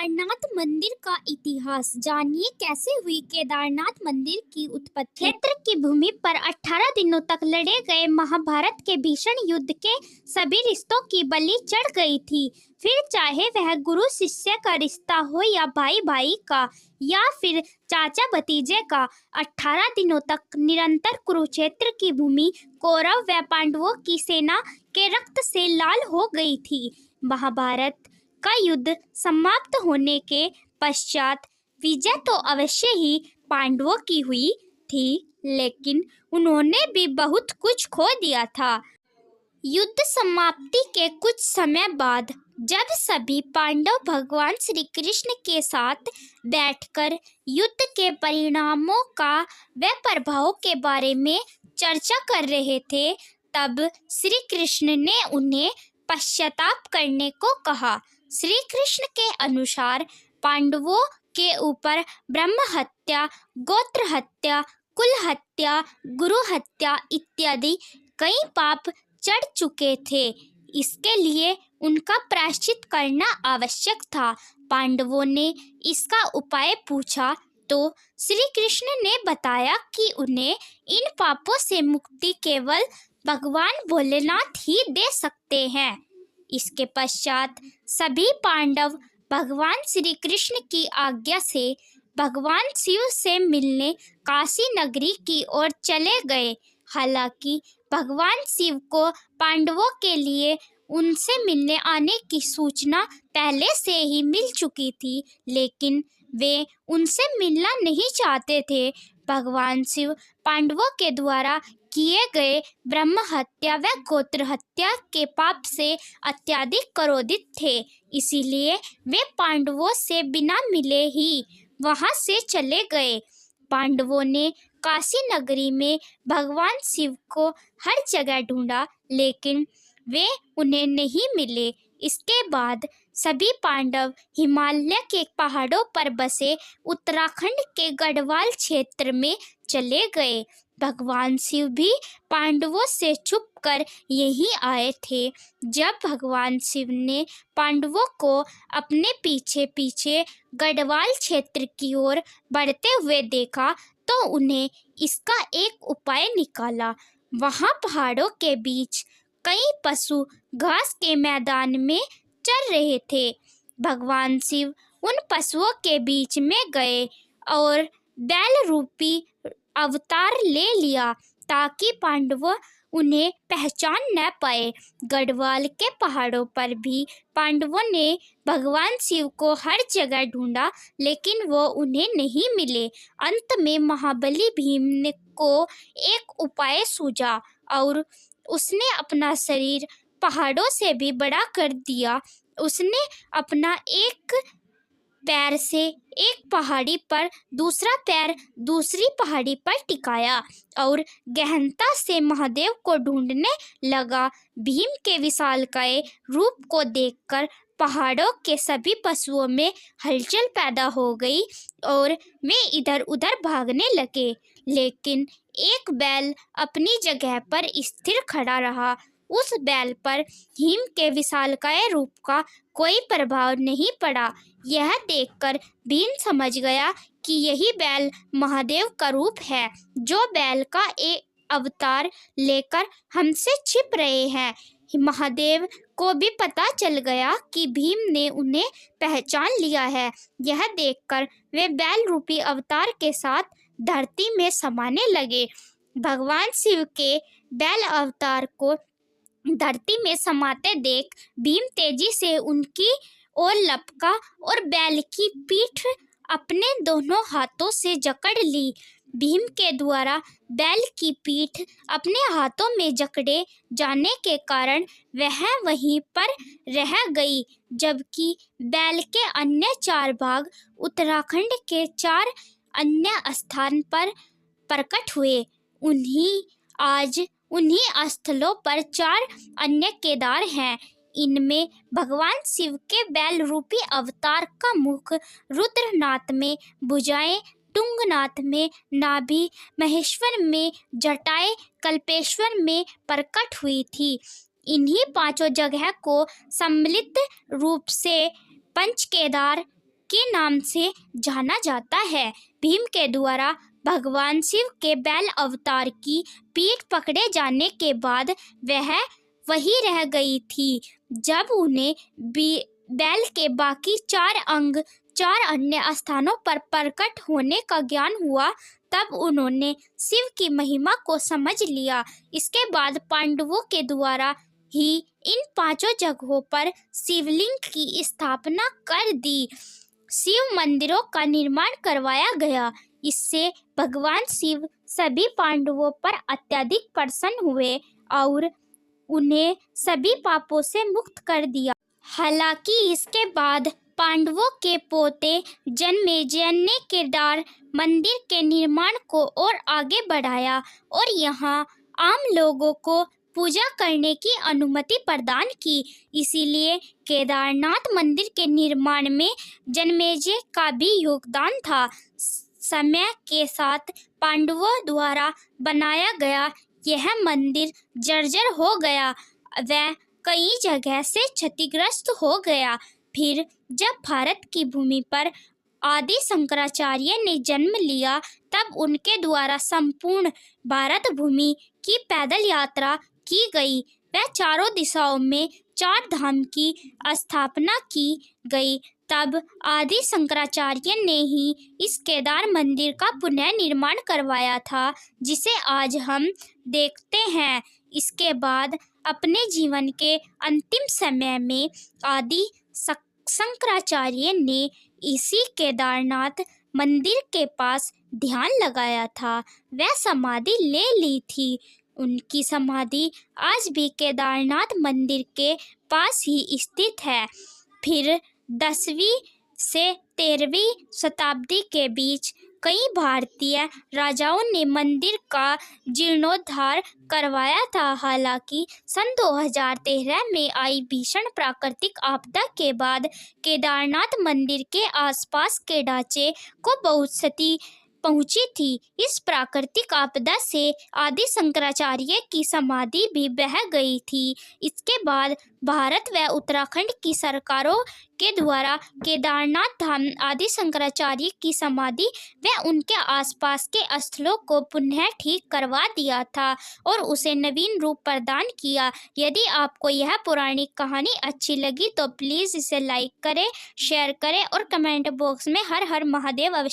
केदारनाथ मंदिर का इतिहास जानिए। कैसे हुई केदारनाथ मंदिर की उत्पत्ति। क्षेत्र की भूमि पर 18 दिनों तक लड़े गए महाभारत के भीषण युद्ध के सभी रिश्तों की बलि चढ़ गई थी। फिर चाहे वह गुरु शिष्य का रिश्ता हो या भाई भाई का या फिर चाचा भतीजे का, 18 दिनों तक निरंतर कुरुक्षेत्र की भूमि कौरव व पांडवों की सेना के रक्त से लाल हो गई थी। महाभारत का युद्ध समाप्त होने के पश्चात विजय तो अवश्य ही पांडवों की हुई थी, लेकिन उन्होंने भी बहुत कुछ खो दिया था। युद्ध समाप्ति के कुछ समय बाद जब सभी पांडव भगवान श्री कृष्ण के साथ बैठकर युद्ध के परिणामों का व प्रभाव के बारे में चर्चा कर रहे थे, तब श्री कृष्ण ने उन्हें पश्चाताप करने को कहा। श्री कृष्ण के अनुसार पांडवों के ऊपर ब्रह्म हत्या, गोत्र हत्या, कुल हत्या, गुरु हत्या इत्यादि कई पाप चढ़ चुके थे। इसके लिए उनका प्रायश्चित करना आवश्यक था। पांडवों ने इसका उपाय पूछा तो श्री कृष्ण ने बताया कि उन्हें इन पापों से मुक्ति केवल भगवान भोलेनाथ ही दे सकते हैं। इसके पश्चात सभी पांडव भगवान श्री कृष्ण की आज्ञा से भगवान शिव से मिलने काशी नगरी की ओर चले गए। हालांकि भगवान शिव को पांडवों के लिए उनसे मिलने आने की सूचना पहले से ही मिल चुकी थी, लेकिन वे उनसे मिलना नहीं चाहते थे। भगवान शिव पांडवों के द्वारा किए गए ब्रह्म हत्या व गोत्र हत्या के पाप से अत्यधिक क्रोधित थे, इसीलिए वे पांडवों से बिना मिले ही वहां से चले गए। पांडवों ने काशी नगरी में भगवान शिव को हर जगह ढूंढा, लेकिन वे उन्हें नहीं मिले। इसके बाद सभी पांडव हिमालय के पहाड़ों पर बसे उत्तराखंड के गढ़वाल क्षेत्र में चले गए। भगवान शिव भी पांडवों से छुपकर यहीं आए थे। जब भगवान शिव ने पांडवों को अपने पीछे पीछे गढ़वाल क्षेत्र की ओर बढ़ते हुए देखा तो उन्हें इसका एक उपाय निकाला। वहां पहाड़ों के बीच कई पशु घास के मैदान में चर रहे थे। भगवान शिव उन पशुओं के बीच में गए और बैल रूपी अवतार ले लिया ताकि पांडव उन्हें पहचान न पाए। गढ़वाल के पहाड़ों पर भी पांडवों ने भगवान शिव को हर जगह ढूंढा, लेकिन वो उन्हें नहीं मिले। अंत में महाबली भीम को एक उपाय सूझा और उसने अपना शरीर पहाड़ों से भी बड़ा कर दिया। उसने अपना एक पैर से एक पहाड़ी पर, दूसरा पैर दूसरी पहाड़ी पर टिकाया और गहनता से महादेव को ढूंढने लगा। भीम के विशालकाय रूप को देखकर पहाड़ों के सभी पशुओं में हलचल पैदा हो गई और वे इधर उधर भागने लगे, लेकिन एक बैल अपनी जगह पर स्थिर खड़ा रहा। उस बैल पर भीम के विशालकाय रूप का कोई प्रभाव नहीं पड़ा। यह देखकर भीम समझ गया कि यही बैल महादेव का रूप है, जो बैल का एक अवतार लेकर हमसे छिप रहे हैं। महादेव को भी पता चल गया कि भीम ने उन्हें पहचान लिया है। यह देखकर वे बैल रूपी अवतार के साथ धरती में समाने लगे। भगवान शिव के बैल अवतार को धरती में समाते देख भीम तेजी से उनकी ओर लपका और बैल की पीठ अपने दोनों हाथों से जकड़ ली। भीम के द्वारा बैल की पीठ अपने हाथों में जकड़े जाने के कारण वह वहीं पर रह गई, जबकि बैल के अन्य 4 भाग उत्तराखंड के 4 अन्य स्थान पर प्रकट हुए। उन्हीं स्थलों पर 4 अन्य केदार हैं। इनमें भगवान शिव के बैल रूपी अवतार का मुख रुद्रनाथ में, भुजाएं तुंगनाथ में, नाभि महेश्वर में, जटाएं कल्पेश्वर में प्रकट हुई थी। इन्हीं 5 जगह को सम्मिलित रूप से पंच केदार के नाम से जाना जाता है। भीम के द्वारा भगवान शिव के बैल अवतार की पीठ पकड़े जाने के बाद वह वही रह गई थी। जब उन्हें बैल के बाकी 4 अंग 4 अन्य स्थानों पर प्रकट होने का ज्ञान हुआ, तब उन्होंने शिव की महिमा को समझ लिया। इसके बाद पांडवों के द्वारा ही इन 5 जगहों पर शिवलिंग की स्थापना कर दी। शिव मंदिरों का निर्माण करवाया गया। इससे भगवान शिव सभी पांडवों पर अत्यधिक प्रसन्न हुए और उन्हें सभी पापों से मुक्त कर दिया। हालांकि इसके बाद पांडवों के पोते जन्मेजय ने केदार मंदिर के निर्माण को और आगे बढ़ाया और यहाँ आम लोगों को पूजा करने की अनुमति प्रदान की। इसीलिए केदारनाथ मंदिर के निर्माण में जन्मेजय का भी योगदान था। समय के साथ पांडवों द्वारा बनाया गया यह मंदिर जर्जर हो गया व कई जगह से क्षतिग्रस्त हो गया। फिर जब भारत की भूमि पर आदि शंकराचार्य ने जन्म लिया, तब उनके द्वारा संपूर्ण भारत भूमि की पैदल यात्रा की गई व चारों दिशाओं में 4 धाम की स्थापना की गई। तब आदि शंकराचार्य ने ही इस केदार मंदिर का पुनः निर्माण करवाया था, जिसे आज हम देखते हैं। इसके बाद अपने जीवन के अंतिम समय में आदि शंकराचार्य ने इसी केदारनाथ मंदिर के पास ध्यान लगाया था, वह समाधि ले ली थी। उनकी समाधि आज भी केदारनाथ मंदिर के पास ही स्थित है। फिर 10वीं से 13वीं शताब्दी के बीच कई भारतीय राजाओं ने मंदिर का जीर्णोद्धार करवाया था। हालांकि सन 2013 में आई भीषण प्राकृतिक आपदा के बाद केदारनाथ मंदिर के आसपास के ढांचे को बहुत क्षति पहुंची थी। इस प्राकृतिक आपदा से आदि शंकराचार्य की समाधि भी बह गई थी। इसके बाद भारत व उत्तराखंड की सरकारों के द्वारा केदारनाथ धाम आदि शंकराचार्य की समाधि व उनके आसपास के स्थलों को पुनः ठीक करवा दिया था और उसे नवीन रूप प्रदान किया। यदि आपको यह पौराणिक कहानी अच्छी लगी तो प्लीज़ इसे लाइक करें, शेयर करें और कमेंट बॉक्स में हर हर महादेव अवश्य